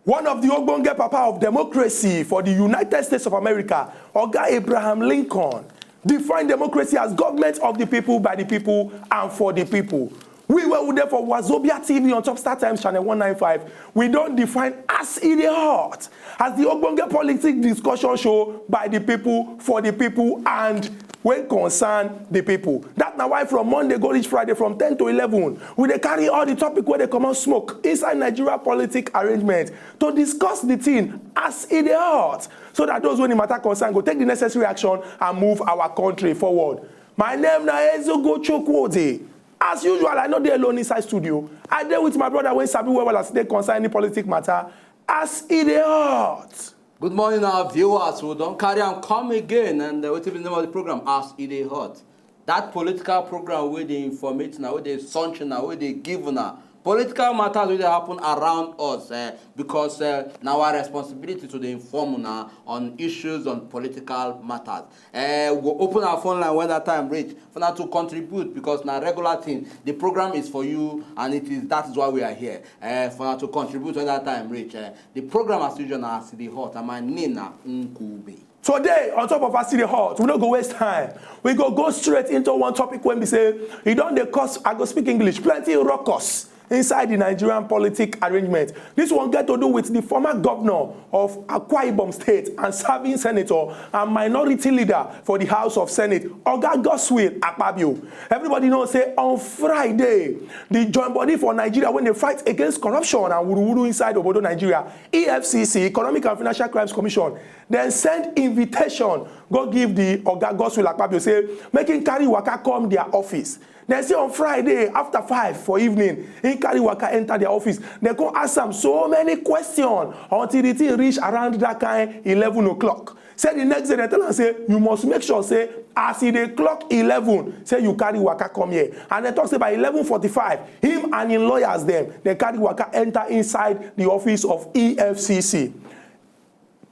One of the ogbonge papa of democracy for the United States of America, Oga Abraham Lincoln, defined democracy as government of the people, by the people, and for the people. We were there for Wazobia TV on Top Star Times channel 195. We don't define as in the heart as the ogbonge politics discussion show by the people, for the people, and when concern the people. That's now why from Monday go reach Friday from 10 to 11, we dey carry all the topic where they come out smoke inside Nigeria politic arrangement to discuss the thing as in the heart, so that those when the matter concern go take the necessary action and move our country forward. My name na Ezogo Chukwudi. As usual, I know they alone inside studio. I dey with my brother when Sabi well as they concern the politic matter as in the heart. Good morning, our viewers. We don't carry on come again, and what is the name of the program? As it is hot. That political program where they informate now, where they sunshine now, where they give now. Political matters will happen around us because now our responsibility to the inform now on issues on political matters. We'll open our phone line when that time reach for now to contribute, because now regular thing. The program is for you, and that is why we are here. For now to contribute when that time reach. The program as usual now is the hot. And my name na Nkube. Today, on top of our city hot, we don't go waste time. We go straight into one topic when we say, you don't dey cause, I go speak English, plenty ruckus inside the Nigerian politic arrangement. This one get to do with the former governor of Akwa Ibom State and serving senator and minority leader for the House of Senate, Oga Godswill Akpabio. Everybody knows say on Friday, the joint body for Nigeria when they fight against corruption and wuruwuru inside Obodo Nigeria, EFCC, Economic and Financial Crimes Commission, then send invitation, go give the Oga Godswill Akpabio, say, making carry waka come their office. They say on Friday, after 5 for evening, in carry waka enter their office. They go ask them so many questions until the thing reach around that kind 11 o'clock. Say the next day, they tell them, say, you must make sure, say, as the clock 11, say you carry waka come here. And they talk, say, by 11:45, him and his lawyers, them, they carry waka enter inside the office of EFCC.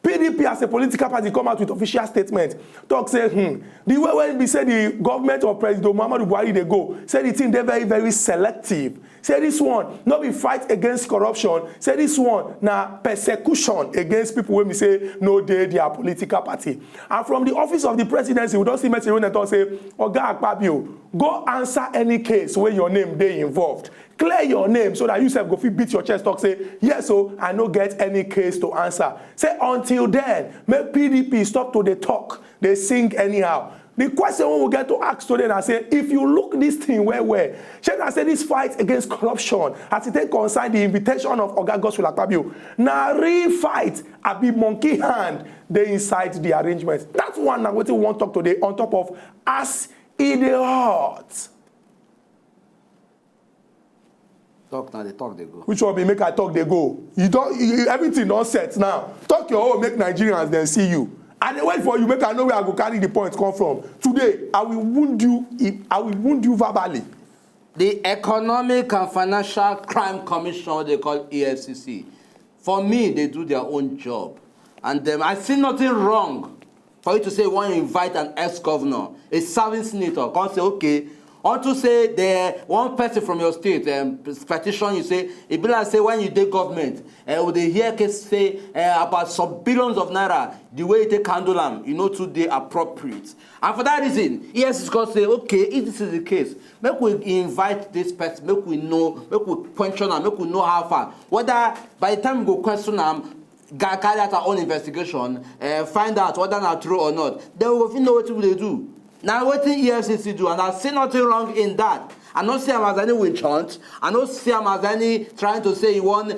PDP as a political party come out with official statement. Talk say, the way when we say the government of President Muhammadu Buhari they go, say the thing they're very, very selective. Say this one, not be fight against corruption. Say this one, now persecution against people when we say no they are political party. And from the office of the presidency, we don't see message when they talk say, Oga Akpabio, go answer any case where your name they involved. Clear your name so that you self go fit beat your chest, talk say, yes, so I no get any case to answer. Say until then, make PDP stop to the talk, they sing anyhow. The question we will get to ask today and say, if you look this thing where, should I say this fight against corruption, as it take concern the invitation of Oga Godswill Akpabio, now real fight, I be monkey hand, they inside the arrangement. That's one now what we want to talk today on top of as in the heart. Talk now, they talk, they go. Which one be make I talk, they go? Everything not set now. Talk your own, make Nigerians then see you. And they wait for you, make I know where I go carry the points come from. Today, I will wound you verbally. The Economic and Financial Crime Commission, they call EFCC. For me, they do their own job. And I see nothing wrong for you to say, when you invite an ex-governor, a serving senator, come say, okay, or to say the one person from your state petition, you say, it be like say when you take government, would they hear case say about some billions of naira, the way you take handle them, you know, today appropriate. And for that reason, yes, it's going to say, okay, if this is the case, make we invite this person, make we know, make we question them, make we know how far. Whether by the time we go question them, carry out our own investigation, find out whether they're true or not, then we will know what they do. Now, what the EFCC do, and I see nothing wrong in that. I don't see him as any witch hunt. I don't see him as any trying to say he won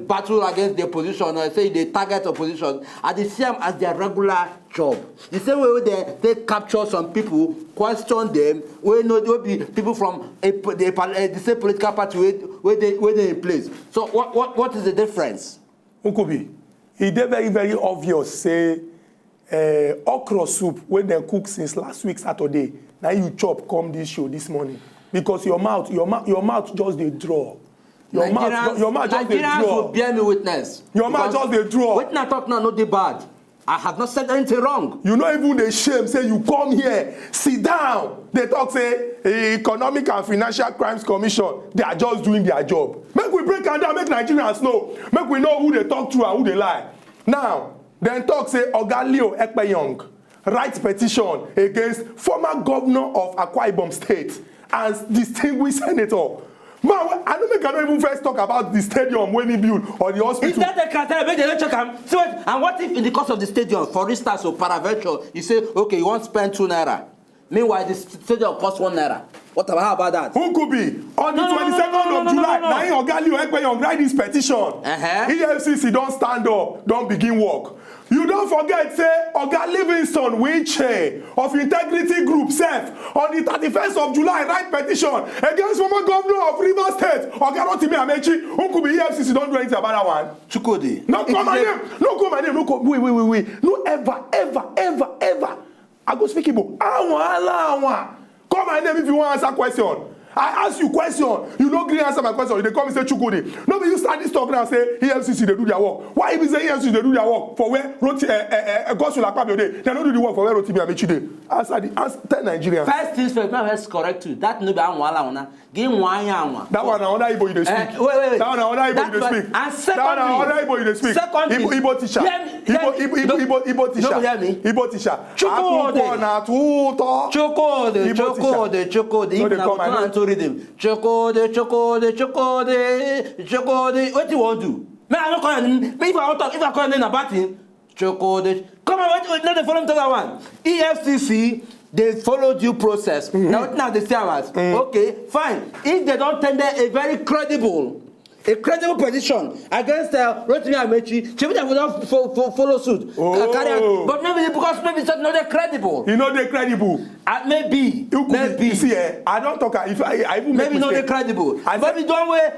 battle against the opposition or say they target opposition. I see him as their regular job. The same way they capture some people, question them, we know there will be people from the same political party where they in place. So what is the difference? Nkubi, it's very, very obvious, say, okra soup when they cook since last week Saturday. Now you chop come this show this morning because your mouth just they draw. Your mouth just they draw. Nigerians will bear me witness. Your mouth just they draw. What I talk now, not the bad. I have not said anything wrong. You know even the shame say you come here, sit down. They talk say Economic and Financial Crimes Commission, they are just doing their job. Make we break am down, make Nigerians know. Make we know who they talk to and who they lie. Now, then talk say Oga Leo Ekpeyong write petition against former governor of Akwa Ibom State and distinguished senator. Man, I don't even first talk about the stadium when he built or the hospital. Is that a criteria? Make they check am. So, and what if in the cost of the stadium, for instance, or paraventure, you say, okay, you want to spend 2 naira. Meanwhile, the stadium costs 1 naira. How about that? Who could be? On the 22nd of July, Naim Oga Leo Ekpeyong write this petition. EFCC don't stand up, don't begin work. You don't forget, say, Oga Livingston, chair of Integrity Group, SEF, on the 31st of July, write petition against former governor of Rivers State, Oga Rotimi Amechi. Who could be EFCC don't do anything about that one? Chukwudi. No, call my name. No, call my name. No, call. Wait. No, ever. I go speak Igbo. Call my name if you want to answer question. I ask you question, you no gree answer my question. They come and say Chukwudi. No, but you start this talk now say EFCC they do their work. Why if you say EFCC they do their work for where Godswill Akpabio dey? They don't do the work for where Rotimi Amechi dey. Answer tell Nigerians. First things first, let's correct you. That no be anwala una. Give one yanwa. That one na other Igbo you dey speak. Wait. That one na other Igbo you dey speak. And secondly, that one na other Igbo you dey speak. Secondly, Igbo teacher. Igbo teacher. No, hear me. Igbo teacher. Chukwudi na tuto. Chukwudi. Even I want to read him. Chukwudi. What do you want to do? Man, I don't call him. If I call him about him, Chukwudi. Come on, let them follow him to that one. EFCC, they follow due process. Now they say us. Okay, fine. If they don't tender a very credible petition against Rotimi Amechi, she would have follow suit. But maybe it's not credible. You know they're credible. Maybe. You see, I don't talk. If I even maybe not credible. But we don't way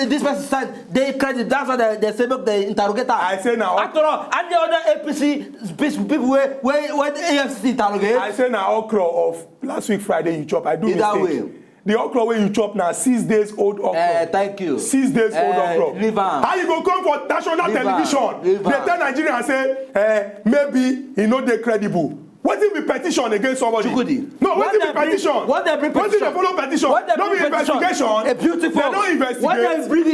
this person said they credible. That's what they say about the interrogator. I say now. After all, and the other APC people where the AFC interrogate. I say now okra of last week Friday you chop. I do mistake. Way. The okra where you chop now 6 days old okra. Thank you. 6 days old okra. Leave on. How you go come for national television? They tell Nigerians say maybe he no dey credible. What if we petition against somebody? Chukwudi. No, what if we petition? What they bring petition? What if they follow petition? What be investigation. A beautiful. They don't investigate. What they bring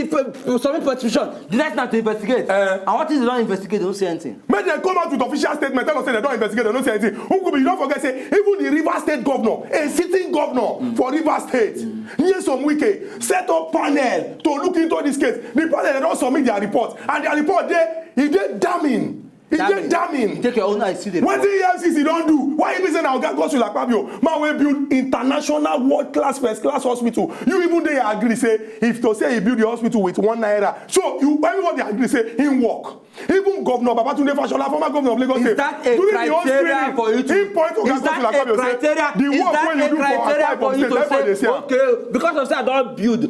submit petition? The next not to investigate. And what is they don't investigate? They don't say anything. Make them come out with official statement. Tell us say they don't investigate. They don't say anything. Who could be? You don't forget say even the Rivers State governor, a sitting governor for Rivers State, Nyesom Wike, set up panel to look into this case. The panel they don't submit their report, and their report he did damning. Damning. Take your own eyes, see the what the EFCC don't do? Why you say now Godswill Akpabio? Man, we build international world-class, first-class hospital. You even they agree say if to say he build the hospital with 1 naira. So you everybody agree say him work. Even Governor Babatunde Fashola, former governor of Lagos State, is that a criteria for you to? Is that a criteria? The work when you do for you to say, okay, because of say I don't build.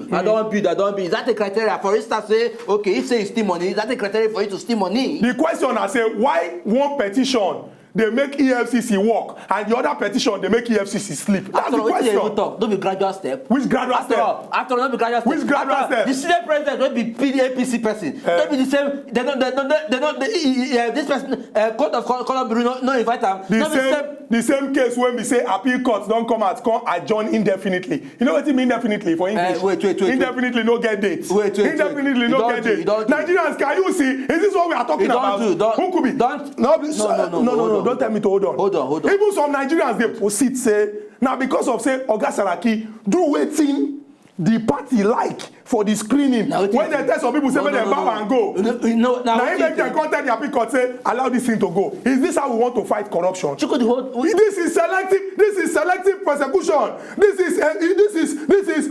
Is that a criteria? For instance, say okay, if say you steal money, is that a criteria for you to steal money? The question I say, why one petition they make EFCC work and the other petition they make EFCC sleep? That's the question. Don't be gradual step. Which gradual step? After all, don't be gradual step. Which gradual step? The Senate president don't be APC person. Don't be the same. They don't. This person court of conduct bureau no invite them. The same case when we say appeal court don't come out, come adjourn indefinitely. You know what it mean indefinitely for English? Wait. Indefinitely no get dates. Indefinitely no get dates. Nigerians, can you see? Is this what we are talking about? Who could be? No. Don't tell me to hold on. Even some Nigerians they proceed say now because of say Oga Saraki do waiting the party like for the screening. Now, when they tell some people say make them bow and go. Now if they can contact the appeal court say allow this thing to go. Is this how we want to fight corruption? This is selective persecution. This is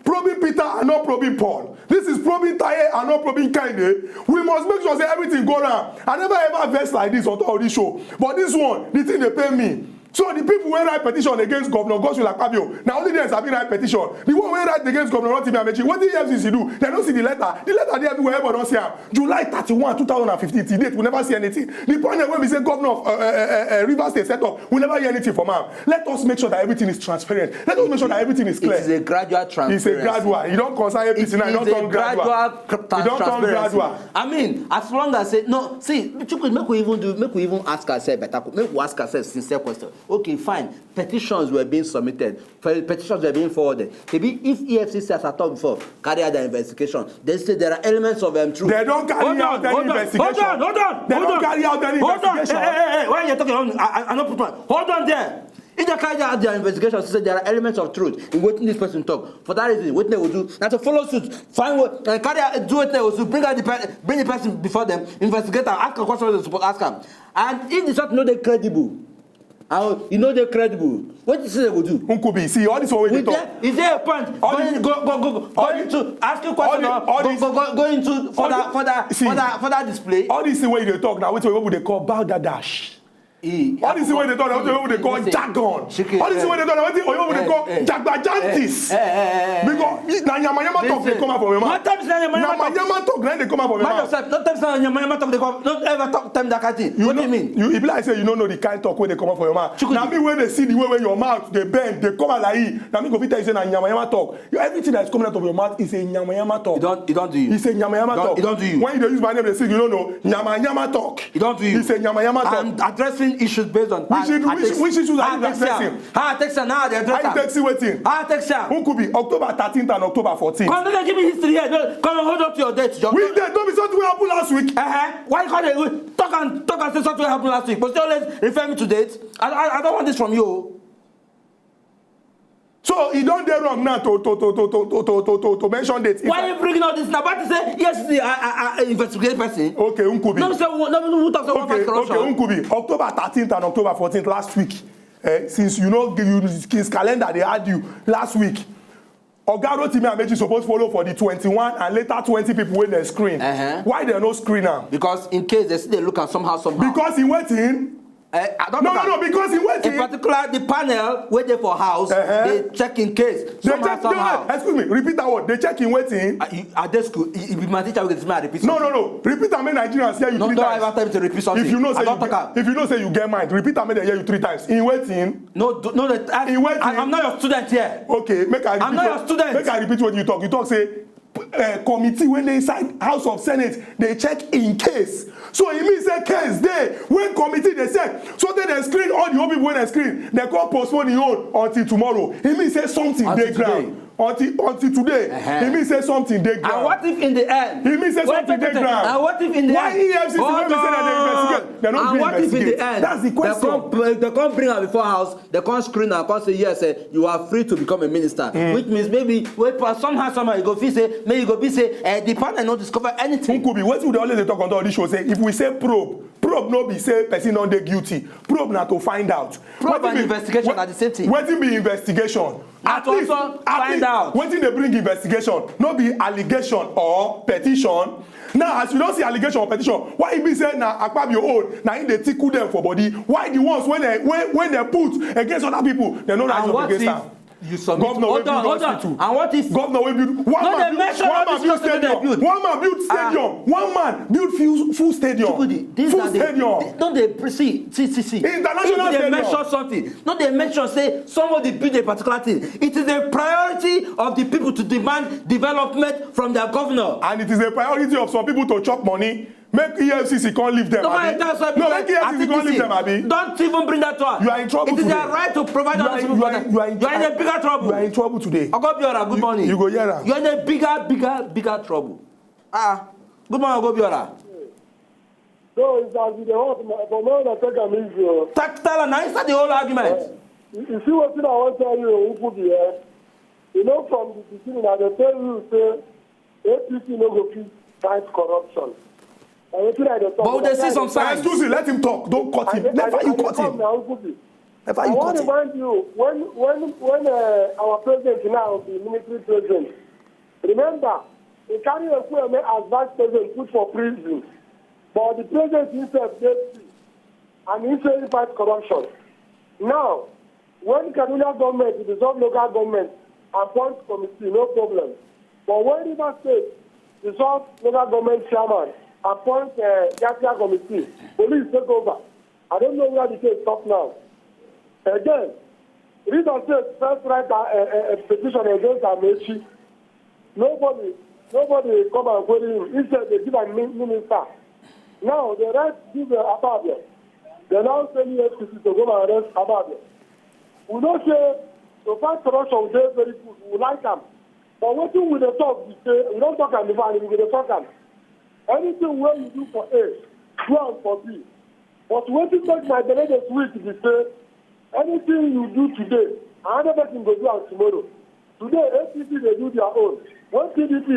probing Peter and not probing Paul. This is probing Taye and not probing Kinde. We must make sure say everything go round. I never ever vex like this on all this show. But this one, the thing they pay me. So the people wey write petition against Governor Godswill Akpabio, na only them sabi write petition. The one wey write against Governor Rotimi Amaechi, wetin EFCC do? They don't see the letter. The letter dey everywhere, everybody don see am. July 31, 2015, till date, we never see anything. The panel wey be say Governor of Rivers State set up, we never hear anything from am. Let us make sure that everything is transparent. Let us make sure that everything is clear. It is a gradual transparency. It's a gradual. You don't concern APC now. You don't turn gradual. You don't turn gradual. I mean, as long as say no, see, make we even ask ourselves better. Make we ask ourselves sincere question. Okay, fine. Petitions were being submitted. Petitions were being forwarded. Maybe if EFCC, as I thought before, carry out the investigation, they say there are elements of truth. They don't carry out any investigation. Hold on. They don't carry out any investigation. Hey, why are you talking on? I don't put one. Hold on there. If they carry out their investigation, say there are elements of truth in what this person talk. For that reason, what they will do, now to follow suit, find what, carry out, do what they will do, bring the person before them, investigate and ask a question they supposed to ask them. And if they start to know they're credible, you know they're credible, what do you say they will do? Nkubi, see, all this one we talk. Is there a point going to ask you question or going to for that display? All this thing where they talk now, what they call Baldadash. All this way they talk, what they call jargon. All this way they talk, what they call jagbajantis. Because na yamayama talk they come out from your mouth. Yamayama talk then they come out from your mouth. Not times yamayama talk they come. Not ever talk time that kind of thing. What do you mean? You if like say you don't know the kind talk where they come out from your mouth. Now me when they see the way where your mouth they bend, they come out like it. Now me go fit tell you say na yamayama talk. Everything that is coming out of your mouth is a yamayama talk. It don't do you. It's a yamayama talk. It don't do you. When you use my name, they say you don't know yamayama talk. It don't do you. It's a yamayama talk. And addressing issues based on which issues are you addressing? How I text now they address. How you texting waiting? How I text who could be October 13th and October 14th? Come don't give me history here. Come and hold up to your date. Which date? Don't be something what happened last week. Why you can't talk and say something happened last week? But still always refer me to dates. I don't want this from you. So you don't dare wrong now to mention dates. Why are you bringing all this now? But to say yes, I investigate person. Okay, Nkubi. No, who talks about corruption? Okay, Nkubi. October 13th and October 14th last week. Since you know his calendar they had you last week. Oga Rotimi Amaechi supposed to follow for the 21 and later 20 people when they screen. Why they no screen now? Because in case they see they look at somehow. Because he waiting. No, because he waiting. In particular, the panel waiting for house. They check in case somehow. Excuse me, repeat that word. They check in waiting. At this school, if my teacher will get me, I repeat something. No. Repeat that, many Nigerians hear you 3 times. Don't have time to repeat something. If you know say you get mind, repeat that, they hear you 3 times. In waiting. No. In waiting. I'm not your student here. Okay, I'm not your student. Make I repeat what you talk. You talk say. Committee when they inside House of Senate they check in case. So it means say case there when committee they say so they screen all the whole people when they screen they can't postpone the own until tomorrow. It means say something they ground. Until today, it means say something they ground. And what if in the end? It means say something they ground. And what if in the why end? Why EFCC when we say that they investigate? They don't investigate. investigate. What if in the end? That's the question. They can't bring her before house. They can't screen her. Can't say yes. You are free to become a minister. Which means maybe somehow you go feel say maybe you go be say the panel not discover anything. Could be what would always talk on all this show say if we say probe no be say person not dey guilty. Probe na to find out. Probe and investigation are the same thing. Wetin be investigation? At least find out. Wetin dey bring investigation? No be allegation or petition. Now as you don't see allegation or petition, why e be say na Akpabio own na im dey tickle them for body? Why the ones when they put against other people they no rise up against am? You submit. Governor will build hospital. And what if governor will build one man build stadium. One man build stadium. One man build full stadium. Full stadium. Don't they see? International stadium. They mention something. No, they mention say somebody build a particular thing. It is a priority of the people to demand development from their governor. And it is a priority of some people to chop money. Make EFCC can't leave them. Make EFCC can't leave them, Abi. Don't even bring that to us. You are in trouble today. It is their right to provide other people. You are in a bigger trouble. You are in trouble today. Ogobiora, good morning. You go hear am. You are in a bigger trouble. Good morning, Ogobiora. So it's as the whole for more than take an issue. Tactile and answer the whole argument. You see what I want to tell you, who put here. You know from the beginning, I tell you say APC no go fit fight corruption. But they see some signs. Excuse me, let him talk. Don't cut him. Never you cut him. I want to remind you, when our president now, the military president, remember, he carried a full as vice president put for prison. But the president himself gave free. And he said he fight corruption. Now, when Kaduna government dissolve local government, appoint committee, no problem. But when River State dissolve local government chairman, appoint Yatia committee, police take over. I don't know where the case stop now. Again, River State first write a petition against Amechi. Nobody come and query him. Instead, they give a minister. Now, the rest give Ababia. They now send EFCC to go and arrest Ababia. We don't say to fight corruption, they very good. We like them. But what we will talk, we don't talk and we will talk them. Anything where you do for A, do and for B. But what you make my delegate week is say, anything you do today, another person will do it tomorrow. Today, APC, they do their own. When PDP,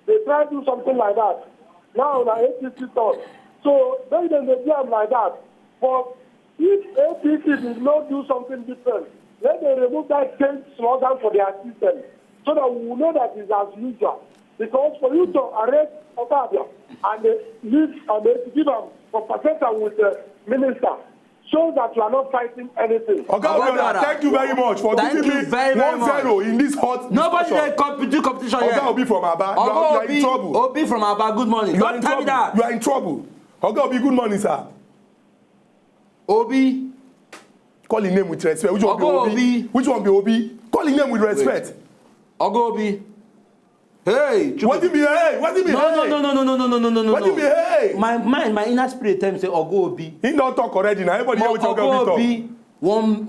they try to do something like that. Now, the APC thought. So, they do them like that. But if APC did not do something different, let them remove that change slogan for their system so that we will know that it's as usual. Because for you to arrest Otabia and leave and give them compensation with the minister, shows that you are not fighting anything. Okay, thank you very much for giving me 1-0 in this hot Nobody do competition here. Oga Obi from Aba, you are in trouble. Obi from Aba, good morning. You are in trouble. You are in trouble. Oga Obi, good morning, sir. Obi. Call his name with respect. Which one be Obi? Which one be Obi? Call his name with respect. Oga Obi. Hey, what do you mean, hey? What do you mean, hey? No. What do you mean, hey? My inner spirit tells me say Oga Obi. He don't talk already now. Everybody know what Oga Obi talk. One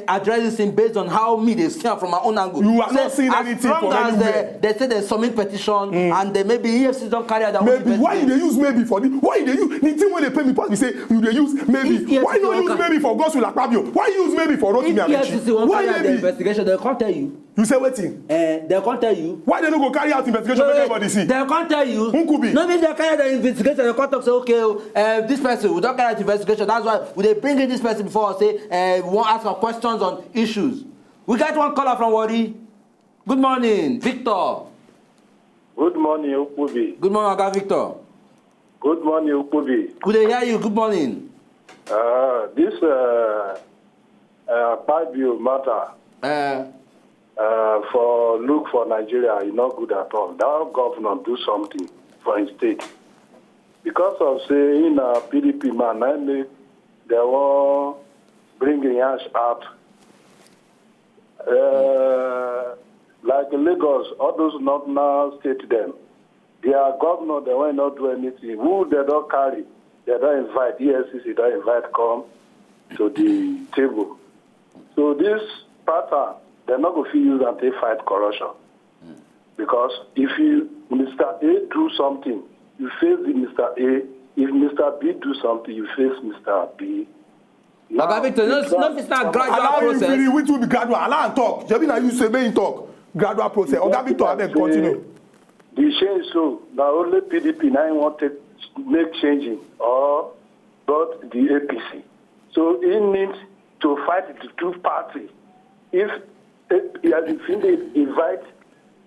addresses him based on how me they see from my own angle. You are not seeing anything from anywhere. They say they submit petition and they maybe EFCC don't carry out that. Maybe why they use maybe for this? Why they use the thing when they pay me pass? We say you they use maybe. Why not use maybe for Godswill Akpabio? Why use maybe for Rotimi Amechi? Why maybe? The investigation they can't tell you. You say wetin? They can't tell you. Why they don't go carry out investigation make everybody see? They can't tell you. Who could be? No, if they carry out the investigation, they can't talk say okay, this person we don't carry out investigation. That's why we they bring in this person before say we want ask our questions on issues. We got one caller from Wari. Good morning, Victor. Good morning, Ukubi. Good morning, Oga Victor. Good morning, Ukubi. Could they hear you? Good morning. This Akpabio matter. For look for Nigeria is not good at all. That governor do something for his state. Because of saying PDP man, they won't bring the ash out. Like Lagos, all those not now state them. Their governor, they will not do anything. Who they don't carry, they don't invite. EFCC, they don't invite come to the table. So this pattern, they're not going to use and they fight corruption. Because if you, Mr. A do something, you face the Mr. A. If Mr. B do something, you face Mr. B. Now, Victor, no, it's not gradual process. Which will be gradual. Allow him talk. Jabina, you say main talk. Gradual process. Oga Victor, I continue. The change so, now only PDP now want to make changing or but the APC. So he needs to fight the two parties. If they invite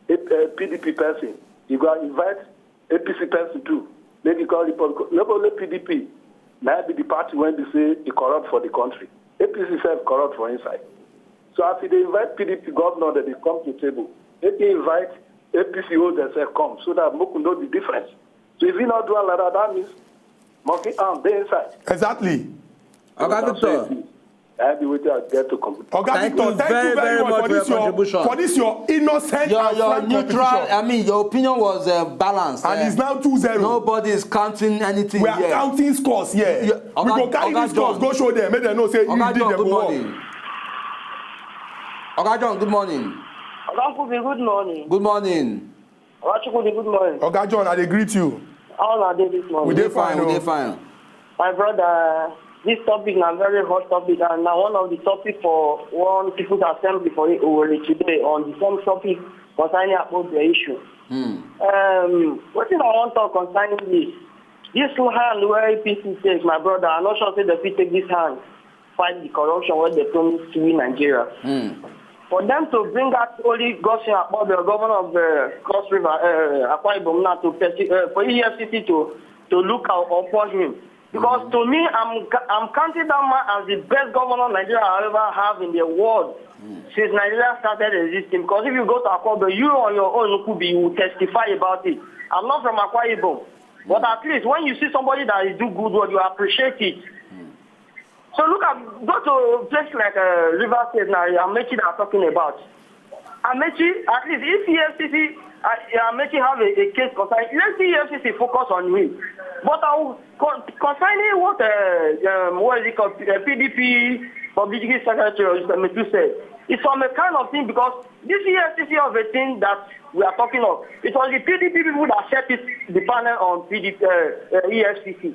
a PDP person, you go invite APC person too. Maybe call the only PDP. Now be the party when they say they corrupt for the country. APC self corrupt for inside. So after they invite PDP governor that they come to the table, they invite APC themselves come so that Moku know the difference. So if you not do all that, that means monkey arm they inside. Exactly. Okay, Victor. I'll be waiting to get to complete. Okay, Victor, thank you very much for this contribution. For this your innocent your neutral. I mean, your opinion was balanced. And it's now 2-0. Nobody is counting anything. We are counting scores here. We go carry these scores, go show them. Make them know say you did the work. Oga John, good morning. Oga Kubi, good morning. Good morning. Oga Chukudi, good morning. Oga John, I dey greet you. How are they this morning? We dey fine. We dey fine. My brother, this topic is a very hot topic, and now one of the topics for one People's Assembly for Owerri today on the same topic concerning about the issue. What thing I want to talk concerning this hand where APC take, my brother, I'm not sure if they take this hand fight the corruption where they promise to win Nigeria. For them to bring out only Godswill Akpabio, the governor of the Cross River, Akwa Ibom, now to for EFCC to look out upon him. Because to me, I'm counting that man as the best governor Nigeria ever have in the world since Nigeria started existing. Because if you go to Akwa Ibom, you on your own Ukubi, you will testify about it. I'm not from Akwa Ibom, but at least when you see somebody that is do good work, you appreciate it. So look at, go to a place like River State now, Amechi that I'm talking about. Amechi, at least if EFCC, Amechi have a case concerning, let's see EFCC focus on him. But concerning what is it called, PDP Publicity Secretary Metu said, it's from a kind of thing because this EFCC of a thing that we are talking of, it was the PDP people that set the panel on EFCC.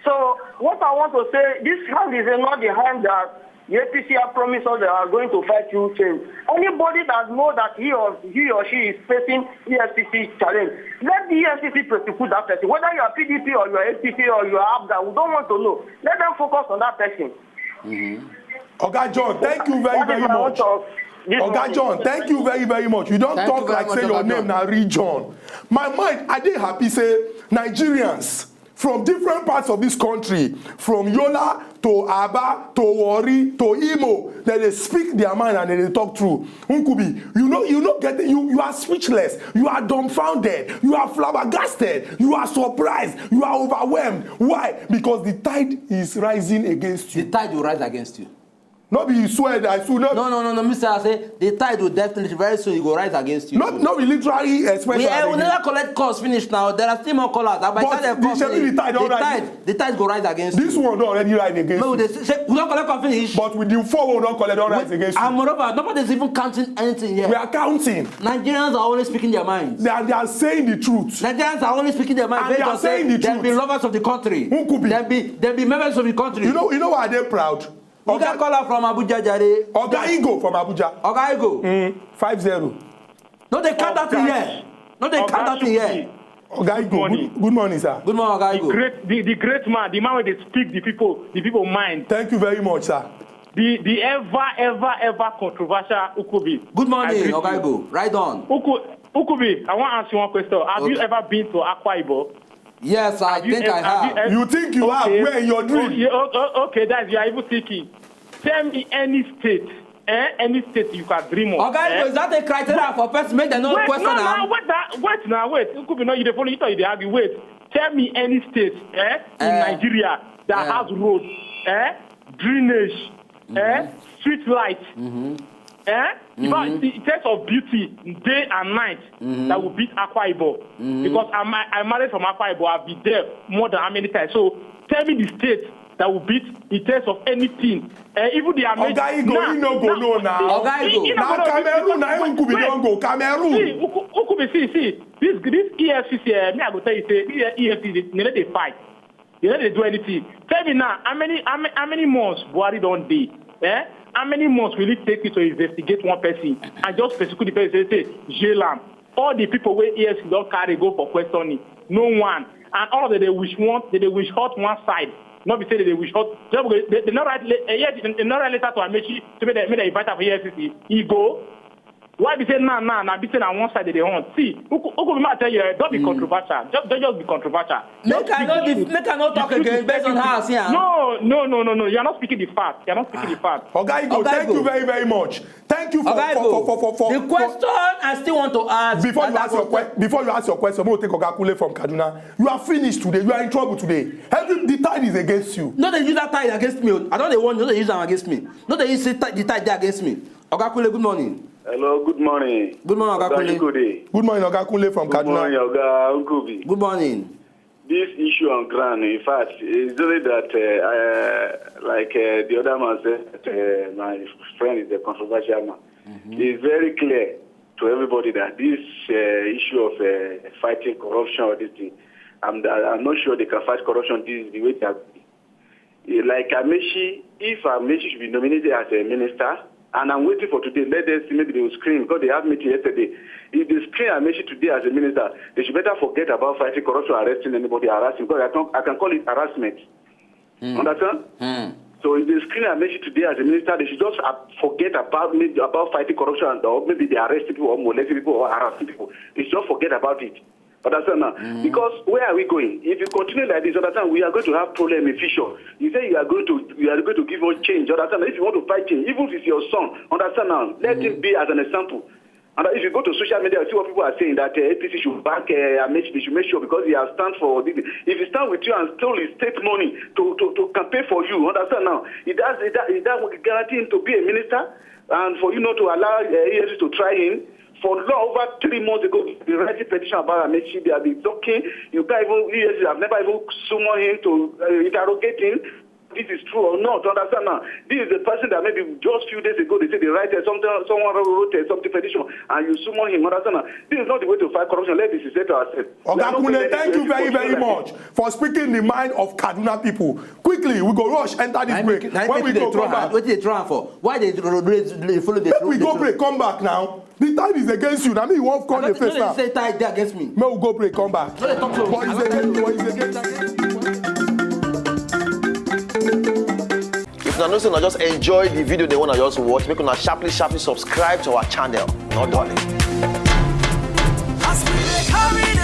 So what I want to say, this hand is not the hand that the APC have promised us they are going to fight you change. Anybody that knows that he or she is facing EFCC challenge, let the EFCC prosecute that person. Whether you are PDP or you are APC or you are ABDA, we don't want to know. Let them focus on that person. Oga John, thank you very much. Oga John, thank you very much. You don't talk like say your name na region. My mind, I dey happy say Nigerians from different parts of this country, from Yola to Aba to Warri to Imo, that they speak their mind and they talk through. Nkubi, you are speechless, you are dumbfounded, you are flabbergasted, you are surprised, you are overwhelmed. Why? Because the tide is rising against you. The tide will rise against you. Not be you swear that I should not. No, Mr. I say the tide will definitely very soon go rise against you. Not be literally expression. We will never collect calls finish now. There are still more callers. By the tide go rise against this you. One don't already rise against no, you. We don't collect call finish. But with the 4 we don't collect don't rise against you. And moreover, nobody's even counting anything here. We are counting. Nigerians are only speaking their minds. They are saying the truth. Nigerians are only speaking their minds. And they are saying the truth. They'll be lovers of the country. They'll be members of the country. You know why they're proud? You can call her from Abuja, Jare. Oga Igo from Abuja. Oga Igo. 5-0. No, they count that in here. No, they count that in here. Oga Igo, good morning, sir. Good morning, Oga Igo. The great man, the man where they speak the people mind. Thank you very much, sir. The ever controversial Ukubi. Good morning, Oga Igo. Right on. Ukubi, I want to ask you one question. Have you ever been to Akwa Ibom? Yes, I think I have. You think you have? Where in your dream? Okay, that's you are even thinking. Tell me any state you can dream of. Okay, is that a criteria for person make them no question? Wait. It could be not you. The phone you thought you argue. Wait. Tell me any state in Nigeria that has roads, drainage, street lights, in terms of beauty, day and night, that will beat Akwa Ibom. Because I'm married from Akwa Ibom. I've been there more than how many times. So tell me the state that will beat in terms of anything. Even the American. Oga Igo, you no go no now. Oga Igo. Now Cameroon, now Ukubi don't go. Cameroon. See, Ukubi, see. This EFCC, me I go tell you, say EFCC, they let they fight. They let they do anything. Tell me now, how many months Buhari don't dey? How many months will it take you to investigate one person and just prosecute the person? Say jail am. All the people where EFCC don't carry go for questioning, no one, and all that they wish hurt one side. Not be say they wish hurt. They not write letter to Amechi to make they invite her for EFCC. He go. Why be say nah, be say on one side they hunt. See, who might tell you, don't be controversial. Just be controversial. Make I not talk again based on how I see her. No. You are not speaking the fact. Oga Igo, thank you very, very much. Thank you for the question I still want to ask. Before you ask your question, I'm going to take Oga Kule from Kaduna. You are finished today. You are in trouble today. The tide is against you. No, they use that tide against me. I don't they want. No, they use them against me. No, they use the tide against me. Oga Kule, good morning. Hello, good morning. Good morning, Oga Kule. Good morning, Oga Kule from Kaduna. Good morning, Oga Ukubi. Good morning. This issue on ground, in fact, is really that, the other man said, my friend is a controversial man. It's very clear to everybody that this issue of fighting corruption or this thing, I'm not sure they can fight corruption this is the way they are. Like Amechi, if Amechi should be nominated as a minister, and I'm waiting for today. Let them see, maybe they will screen because they had meeting yesterday. If they screen Amechi today as a minister, they should better forget about fighting corruption, arresting anybody, harassing. Because I can call it harassment. Understand? So if they screen Amechi today as a minister, they should just forget about fighting corruption, or maybe they arrest people or molest people or harassing people. They should just forget about it. Understand now? Because where are we going? If you continue like this, understand, we are going to have problem in future. You say you are going to give us change. Understand? If you want to fight change, even if it's your son, understand now, let him be as an example. And if you go to social media, you see what people are saying, that APC should back Amechi, they should make sure, because he has stand for this. If he stand with you and still take money to campaign for you, understand now, it does guarantee him to be a minister, and for you not to allow EFCC to try him. For long, over 3 months ago, the writing petition about Amechi, they have been talking. You can't even, EFCC have never even summoned him to interrogate him. This is true or not, understand now. This is the person that maybe just few days ago they said they write something, someone wrote something petition, and you summon him, understand now. This is not the way to fight corruption. Let this is said to ourselves. Oga Kunle, thank you very, very much for speaking the mind of Kaduna people. Quickly, we go rush, enter this break. When we go, come back. What did they throw for? Why they follow the Let we go break, come back now. The tide is against you. Now me, you won't call the face now. Say tide there against me. May we go break, come back. No, they talk to me. But it's against you. If una know say una just enjoy the video they wanna just watch, make una sharply subscribe to our channel. Not darling. As we carry